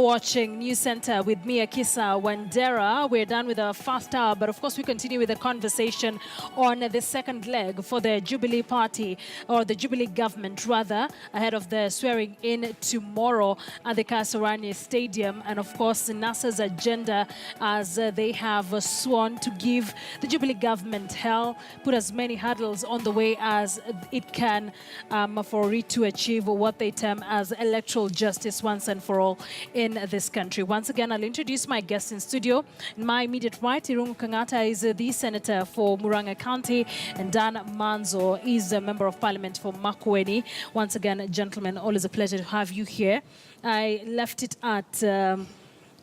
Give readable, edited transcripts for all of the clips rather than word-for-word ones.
Watching News Center with me, Akisa Wandera. We're done with our first hour, but of course we continue with the conversation on the second leg for the Jubilee Party, or the Jubilee government rather, ahead of the swearing in tomorrow at the Kasarani Stadium. And of course NASA's agenda, as they have sworn to give the Jubilee government hell, put as many hurdles on the way as it can for it to achieve what they term as electoral justice once and for all in this country. Once again, I'll introduce my guest in studio. In my immediate right, Uhuru Kenyatta is the senator for Murang'a County, and Dan Manzo is a member of parliament for Makueni. Once again, gentlemen, always a pleasure to have you here. I left it at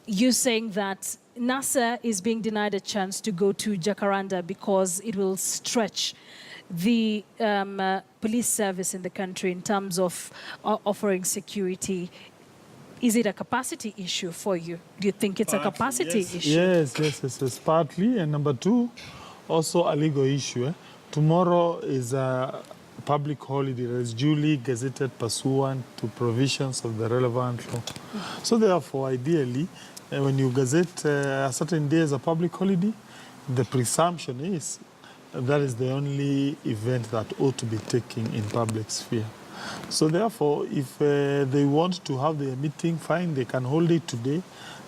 you saying that NASA is being denied a chance to go to Jacaranda because it will stretch the police service in the country in terms of offering security. Is it a capacity issue for you? Do you think it's partly, a capacity issue? Yes, partly. And number two, also a legal issue. Tomorrow is a public holiday that is duly gazetted pursuant to provisions of the relevant law. So therefore, ideally, when you gazette a certain day as a public holiday, the presumption is that is the only event that ought to be taken in public sphere. So therefore, if they want to have their meeting, fine, they can hold it today,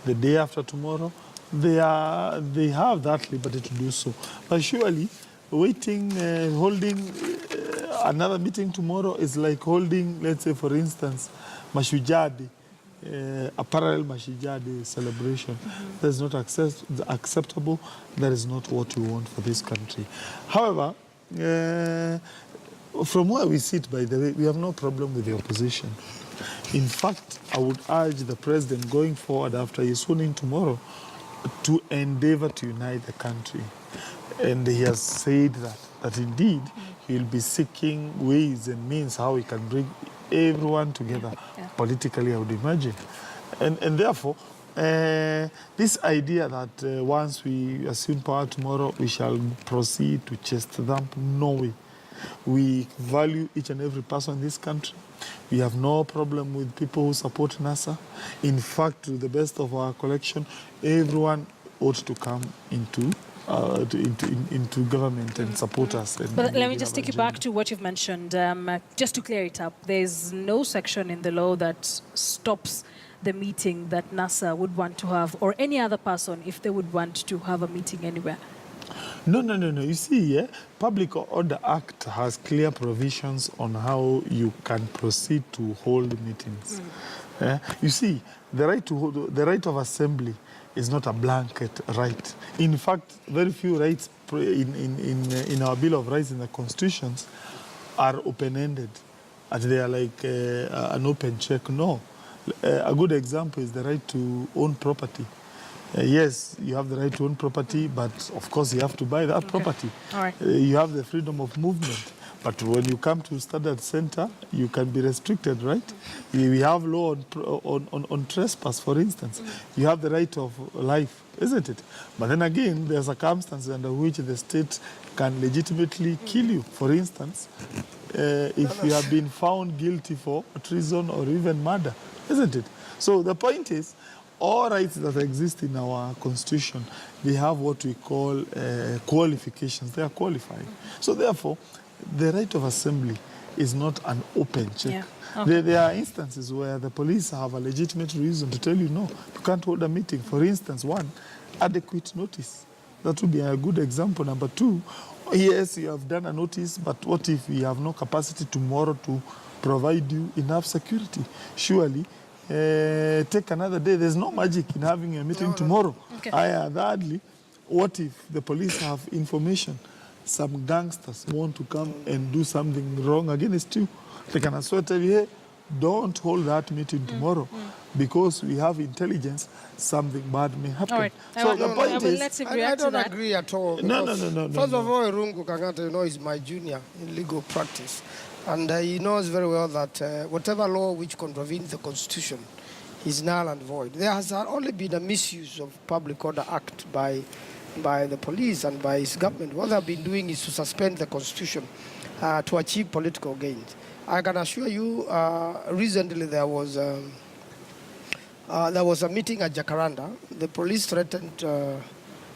the day after tomorrow. They have that liberty to do so. But surely, holding another meeting tomorrow is like holding, let's say, for instance, Mashujaa Day, a parallel Mashujaa Day celebration. That is not acceptable. That is not what we want for this country. However, from where we sit, by the way, we have no problem with the opposition. In fact, I would urge the president going forward after he's sworn in tomorrow to endeavor to unite the country. And he has said that indeed he'll be seeking ways and means how he can bring everyone together politically, I would imagine. And therefore, this idea that once we assume power tomorrow, we shall proceed to chest thump, no way. We value each and every person in this country. We have no problem with people who support NASA. In fact, to the best of our collection, everyone ought to come into government and support us. But let me just take you back to what you've mentioned. Just to clear it up, there's no section in the law that stops the meeting that NASA would want to have, or any other person, if they would want to have a meeting anywhere. No. You see, Public Order Act has clear provisions on how you can proceed to hold meetings. You see, the right of assembly is not a blanket right. In fact, very few rights in our Bill of Rights in the constitutions are open-ended, and they are like an open check. No. A good example is the right to own property. Yes, you have the right to own property, but of course you have to buy that property. All right. You have the freedom of movement. But when you come to Standard Center, you can be restricted, right? We have law on trespass, for instance. You have the right of life, isn't it? But then again, there are circumstances under which the state can legitimately kill you. For instance, if you have been found guilty for treason or even murder, isn't it? So the point is, all rights that exist in our constitution, they have what we call qualifications. They are qualified. So therefore, the right of assembly is not an open check. There are instances where the police have a legitimate reason to tell you, no, you can't hold a meeting. For instance, one, adequate notice. That would be a good example. Number two, yes, you have done a notice, but what if we have no capacity tomorrow to provide you enough security? Surely, take another day. There's no magic in having a meeting tomorrow. Thirdly, what if the police have information? Some gangsters want to come and do something wrong against you. They can as well tell you, hey, don't hold that meeting tomorrow because we have intelligence, something bad may happen. All right. So the point is, I don't agree at all. No. First of all, Uhuru Kenyatta, is my junior in legal practice. And he knows very well that whatever law which contravenes the Constitution is null and void. There has only been a misuse of Public Order Act by the police and by his government. What they've been doing is to suspend the Constitution to achieve political gains. I can assure you, recently there was there was a meeting at Jacaranda. The police threatened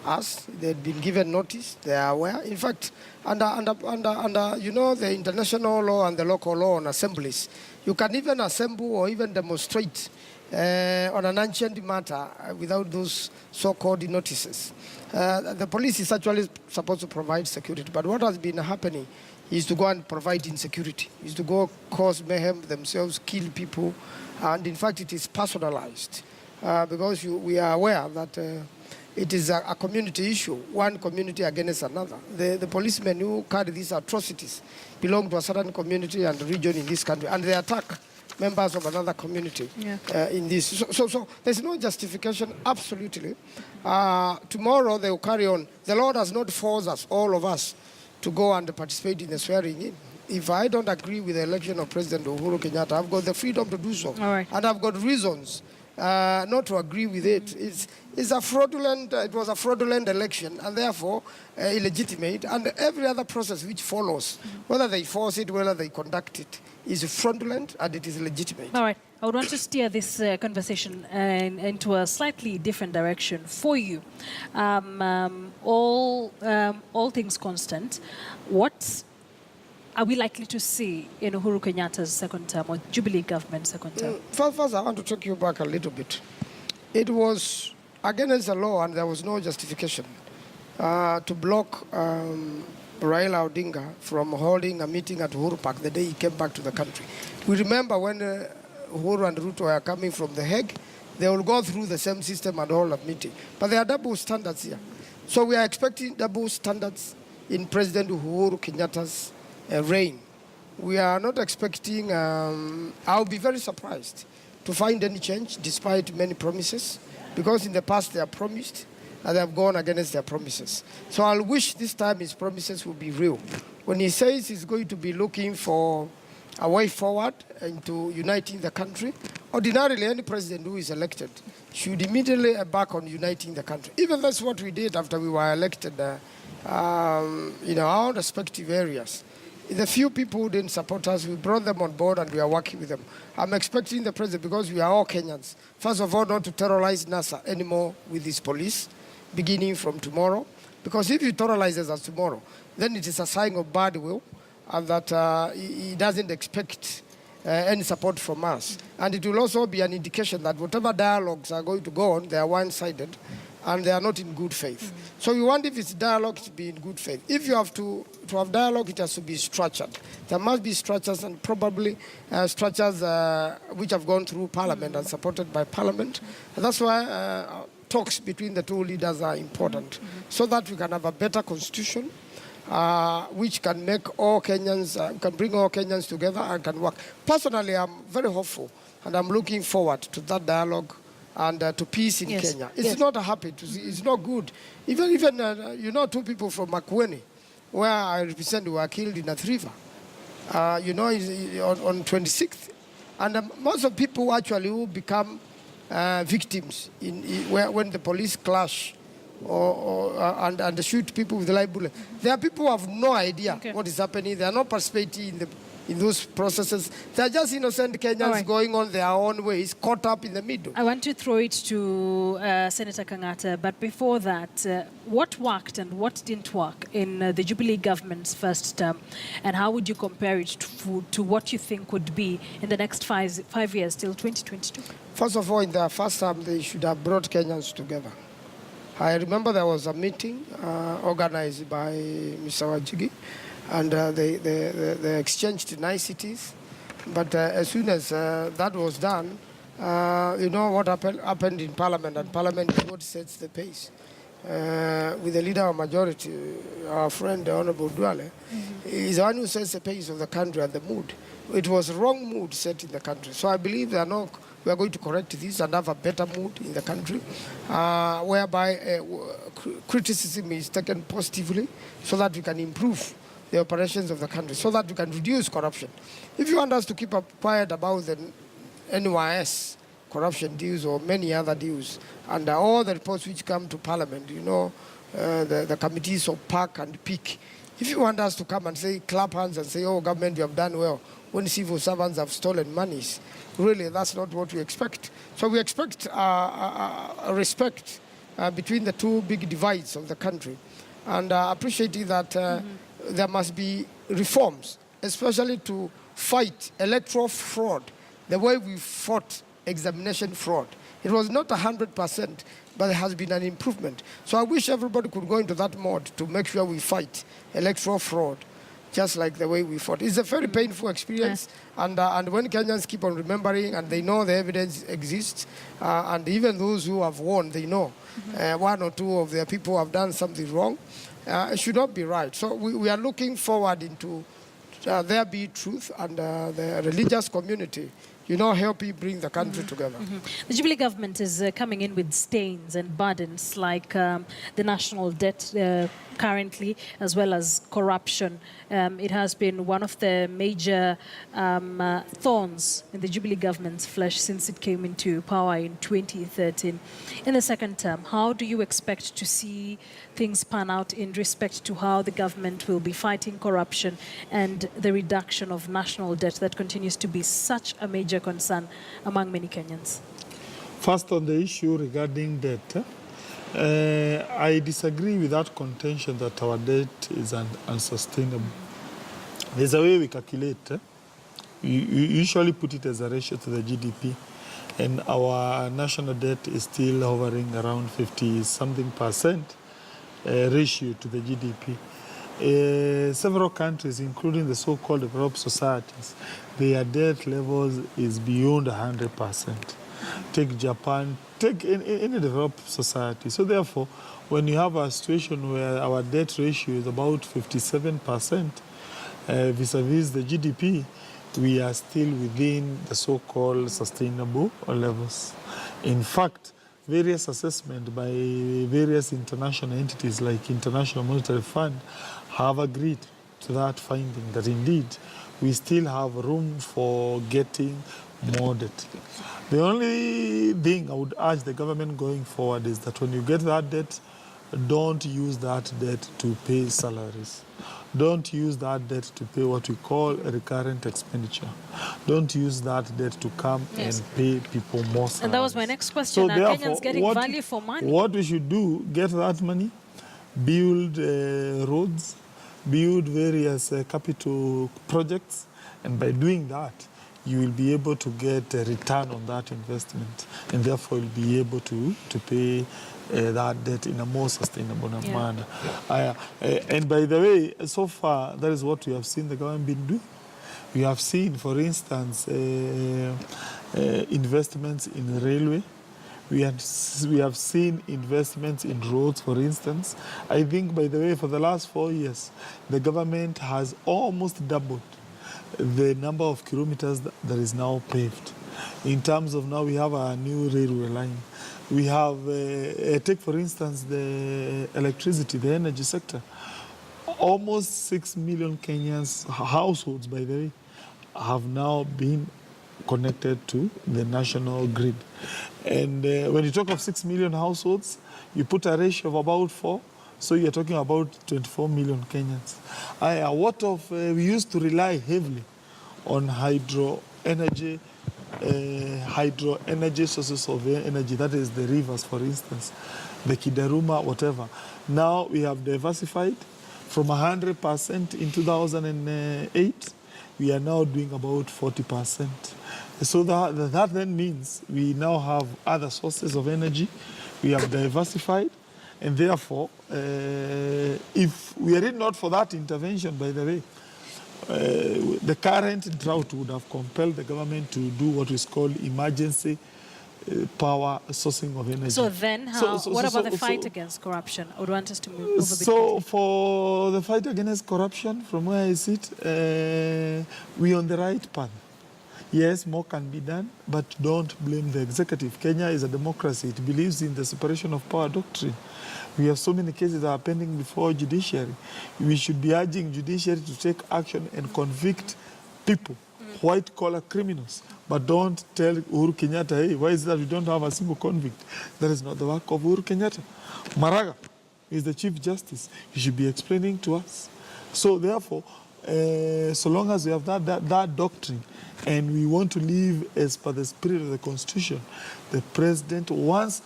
us. They had been given notice. They are aware. In fact, under the international law and the local law on assemblies, you can even assemble or even demonstrate on an ancient matter without those so-called notices. The police is actually supposed to provide security, but what has been happening is to go and provide insecurity, is to go cause mayhem themselves, kill people, and in fact it is personalized because we are aware that it is a community issue, one community against another. The policemen who carry these atrocities belong to a certain community and region in this country, and they attack members of another community in this. So there's no justification, absolutely. Tomorrow they will carry on. The Lord has not forced us, all of us, to go and participate in the swearing in. If I don't agree with the election of President Uhuru Kenyatta, I've got the freedom to do so. All right. And I've got reasons not to agree with it. It's a fraudulent, it was a fraudulent election and therefore illegitimate. And every other process which follows, whether they force it, whether they conduct it, is fraudulent and it is legitimate. All right. I would want to steer this conversation into a slightly different direction for you. All things constant, what are we likely to see in Uhuru Kenyatta's second term or Jubilee government second term? First, I want to take you back a little bit. It was against the law and there was no justification to block Raila Odinga from holding a meeting at Uhuru Park the day he came back to the country. We remember when Uhuru and Ruto were coming from The Hague, they will go through the same system and hold a meeting. But there are double standards here. So we are expecting double standards in President Uhuru Kenyatta's reign. We are not expecting, I'll be very surprised to find any change despite many promises, because in the past they have promised and they have gone against their promises. So I'll wish this time his promises will be real. When he says he's going to be looking for a way forward into uniting the country, ordinarily any president who is elected should immediately embark on uniting the country. Even that's what we did after we were elected in our respective areas. The few people who didn't support us, we brought them on board and we are working with them. I'm expecting the president, because we are all Kenyans, first of all, not to terrorize NASA anymore with his police, beginning from tomorrow. Because if he terrorizes us tomorrow, then it is a sign of bad will and that he doesn't expect any support from us. And it will also be an indication that whatever dialogues are going to go on, they are one-sided and they are not in good faith. So we want, if it's dialogue, to be in good faith. If you have to have dialogue, it has to be structured. There must be structures, and probably structures which have gone through Parliament and supported by Parliament. And that's why talks between the two leaders are important, so that we can have a better constitution, which can make all Kenyans, can bring all Kenyans together and can work. Personally, I'm very hopeful, and I'm looking forward to that dialogue and to peace in Kenya. It's not happy to see. It's not good. Even two people from Makueni, where I represent, were killed in a river. On 26th, and most of people actually who become victims when the police clash and shoot people with live bullets. There are people who have no idea what is happening. They are not participating in those processes. They are just innocent Kenyans going on their own ways, caught up in the middle. I want to throw it to Senator Kenyatta, but before that, what worked and what didn't work in the Jubilee government's first term, and how would you compare it to what you think would be in the next 5 years till 2022? First of all, in their first term, they should have brought Kenyans together. I remember there was a meeting organized by Mr. Wajigi, and they exchanged niceties. But as soon as that was done, what happened in Parliament, and Parliament is what sets the pace. With the leader of majority, our friend, the Honorable Duale, is the one who sets the pace of the country and the mood. It was a wrong mood set in the country. So I believe we are going to correct this and have a better mood in the country, whereby criticism is taken positively so that we can improve the operations of the country, so that we can reduce corruption. If you want us to keep quiet about the NYS corruption deals or many other deals, and all the reports which come to Parliament, the committees of PAC and PIC, if you want us to come and say, clap hands and say, oh, government, you have done well, when civil servants have stolen monies. Really, that's not what we expect. So we expect respect between the two big divides of the country, and appreciating that there must be reforms, especially to fight electoral fraud, the way we fought examination fraud. It was not 100%, but there has been an improvement. So I wish everybody could go into that mode to make sure we fight electoral fraud, just like the way we fought. It's a very painful experience, and when Kenyans keep on remembering and they know the evidence exists, and even those who have won, they know one or two of their people have done something wrong, it should not be right. So we are looking forward into there be truth, and the religious community, helping bring the country together. The Jubilee government is coming in with stains and burdens like the national debt currently, as well as corruption. It has been one of the major thorns in the Jubilee government's flesh since it came into power in 2013. In the second term, how do you expect to see things pan out in respect to how the government will be fighting corruption and the reduction of national debt that continues to be such a major concern among many Kenyans? First, on the issue regarding debt, I disagree with that contention that our debt is unsustainable. There's a way we calculate. We usually put it as a ratio to the GDP, and our national debt is still hovering around 50-something% ratio to the GDP. Several countries, including the so-called developed societies, their debt levels is beyond 100%. Take Japan, take any developed society. So therefore, when you have a situation where our debt ratio is about 57% vis-a-vis the GDP, we are still within the so-called sustainable levels. In fact, various assessments by various international entities like International Monetary Fund have agreed to that finding, that indeed we still have room for getting more debt. The only thing I would urge the government going forward is that when you get that debt, don't use that debt to pay salaries. Don't use that debt to pay what we call a recurrent expenditure. Don't use that debt to come and pay people more salaries. And that was my next question. So Are Kenyans getting value for money? What we should do, get that money, build roads, build various capital projects, and by doing that, you will be able to get a return on that investment, and therefore you'll be able to pay that debt in a more sustainable manner. And by the way, so far, that is what we have seen the government been doing. We have seen, for instance, investments in railway. We have seen investments in roads, for instance. I think, by the way, for the last 4 years, the government has almost doubled the number of kilometers that is now paved. In terms of now, we have a new railway line. We have, take for instance, the electricity, the energy sector. Almost 6 million Kenyans, households, by the way, have now been connected to the national grid. And when you talk of 6 million households, you put a ratio of about 4, so you're talking about 24 million Kenyans. We used to rely heavily on hydro energy sources of energy, that is the rivers, for instance, the Kidaruma, whatever. Now we have diversified from 100% in 2008, we are now doing about 40%. So that then means we now have other sources of energy, we have diversified, and therefore, if we are not for that intervention, by the way, the current drought would have compelled the government to do what is called emergency power sourcing of energy. So then, what about the fight against corruption? I would want us to move over. So for the fight against corruption, from where I sit, we're on the right path. Yes, more can be done, but don't blame the executive. Kenya is a democracy. It believes in the separation of power doctrine. We have so many cases that are pending before judiciary. We should be urging judiciary to take action and convict people, white-collar criminals. But don't tell Uhuru Kenyatta, hey, why is it that we don't have a single convict? That is not the work of Uhuru Kenyatta. Maraga is the Chief Justice. He should be explaining to us. So therefore, so long as we have that doctrine, and we want to live as per the spirit of the Constitution, the president, once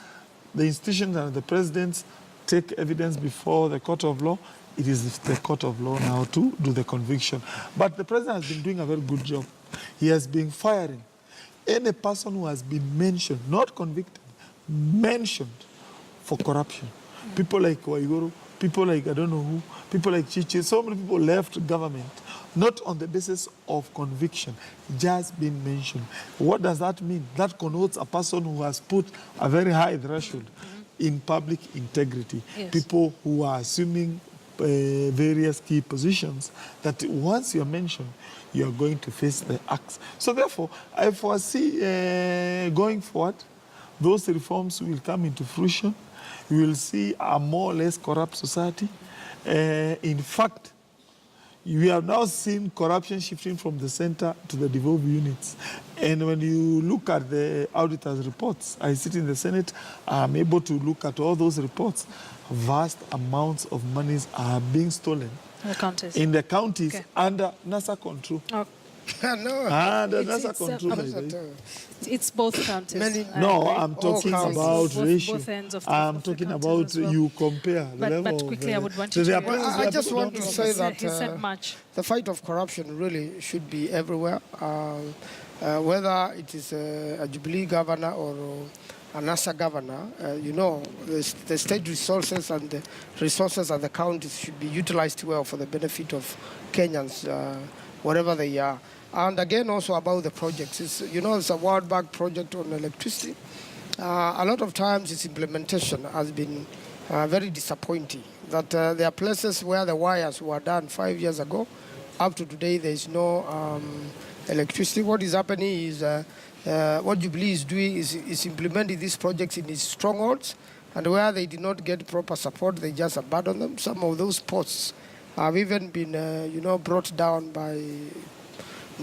the institutions and the presidents take evidence before the court of law, it is the court of law now to do the conviction. But the president has been doing a very good job. He has been firing any person who has been mentioned, not convicted, mentioned for corruption. People like Uhuru, people like I don't know who, people like Chichi, so many people left government, not on the basis of conviction, just being mentioned. What does that mean? That connotes a person who has put a very high threshold in public integrity. Yes. People who are assuming various key positions, that once you're mentioned, you're going to face the axe. So therefore, I foresee going forward, those reforms will come into fruition. You will see a more or less corrupt society. In fact, we have now seen corruption shifting from the center to the devolved units. And when you look at the auditor's reports, I sit in the Senate, I'm able to look at all those reports. Vast amounts of monies are being stolen in the counties under NASA control. Oh. No, Under NASA control. It's both counties. No, I'm talking about ratio. Both ends of I'm talking about you compare the level but quickly, I would want you so to... I just want to say that he said much. The fight of corruption really should be everywhere, whether it is a Jubilee governor or a NASA governor. You know, the state resources and the resources of the counties should be utilized well for the benefit of Kenyans, wherever they are. And again, also about the projects. It's a World Bank project on electricity. A lot of times its implementation has been very disappointing. That there are places where the wires were done 5 years ago. Up to today, there is no electricity. What is happening is what Jubilee is doing is implementing these projects in its strongholds, and where they did not get proper support, they just abandon them. Some of those posts have even been, brought down by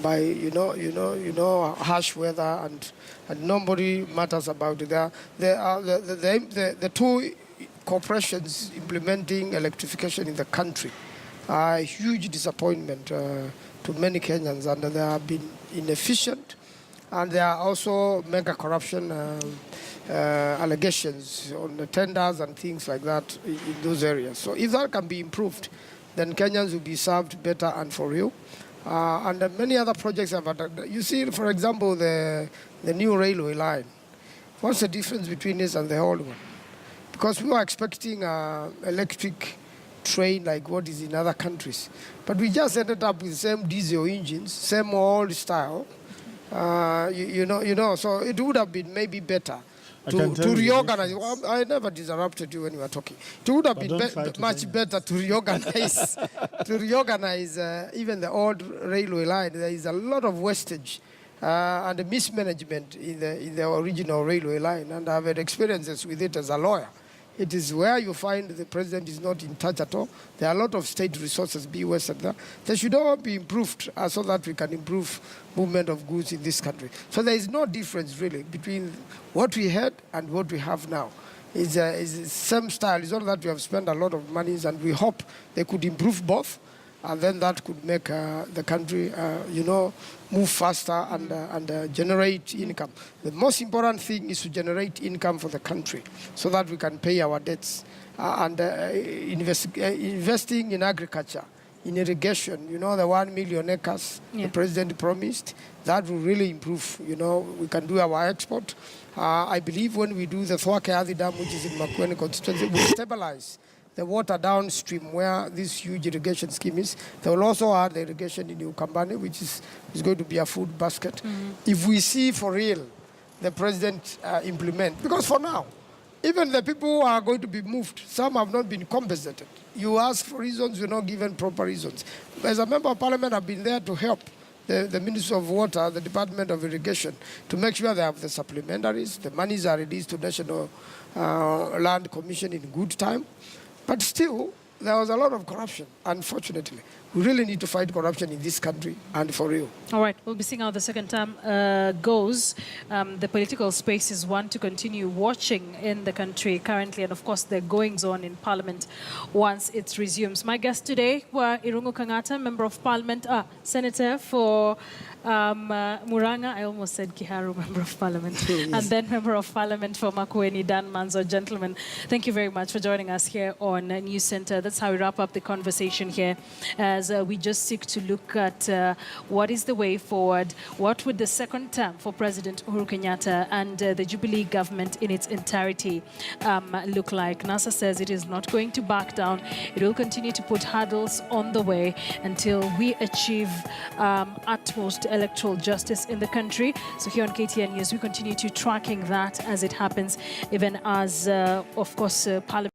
harsh weather, and nobody matters about it. The two corporations implementing electrification in the country are a huge disappointment to many Kenyans, and they have been inefficient, and there are also mega corruption allegations on the tenders and things like that in those areas. So if that can be improved, then Kenyans will be served better and for real. And many other projects have added. You see, for example, the new railway line. What's the difference between this and the old one? Because we were expecting electric train like what is in other countries. But we just ended up with the same diesel engines, same old style. So it would have been maybe better to reorganize. Well, I never disrupted you when you were talking. It would have been much better to reorganize, even the old railway line. There is a lot of wastage and mismanagement in the original railway line, and I've had experiences with it as a lawyer. It is where you find the president is not in touch at all. There are a lot of state resources being wasted there. They should all be improved so that we can improve movement of goods in this country. So there is no difference really between what we had and what we have now. It's the same style. It's not that we have spent a lot of money, and we hope they could improve both, and then that could make the country, move faster and generate income. The most important thing is to generate income for the country so that we can pay our debts. Investing in agriculture, in irrigation, the 1 million acres the president promised, that will really improve. We can do our export. I believe when we do the Thwake Athi Dam, which is in Makueni constituency, we'll stabilize the water downstream where this huge irrigation scheme is. They will also add the irrigation in Ukambani, which is going to be a food basket. If we see for real the president implement, because for now, even the people who are going to be moved, some have not been compensated. You ask for reasons, you're not given proper reasons. As a member of parliament, I've been there to help the Ministry of Water, the Department of Irrigation, to make sure they have the supplementaries, the monies are released to National Land Commission in good time. But still, there was a lot of corruption, unfortunately. We really need to fight corruption in this country, and for real. All right, we'll be seeing how the second term goes. The political space is one to continue watching in the country currently, and of course the goings on in Parliament once it resumes. My guests today were Uhuru Kenyatta, Member of Parliament, Senator for Muranga, I almost said Kiharu, Member of Parliament, Yes. and then Member of Parliament for Makueni, Dan Manzo. Gentlemen, thank you very much for joining us here on News Center. That's how we wrap up the conversation here, as we just seek to look at what is the way forward, what would the second term for President Uhuru Kenyatta and the Jubilee government in its entirety look like. NASA says it is not going to back down. It will continue to put hurdles on the way until we achieve utmost electoral justice in the country. So here on KTN News, we continue to tracking that as it happens, even as, of course, Parliament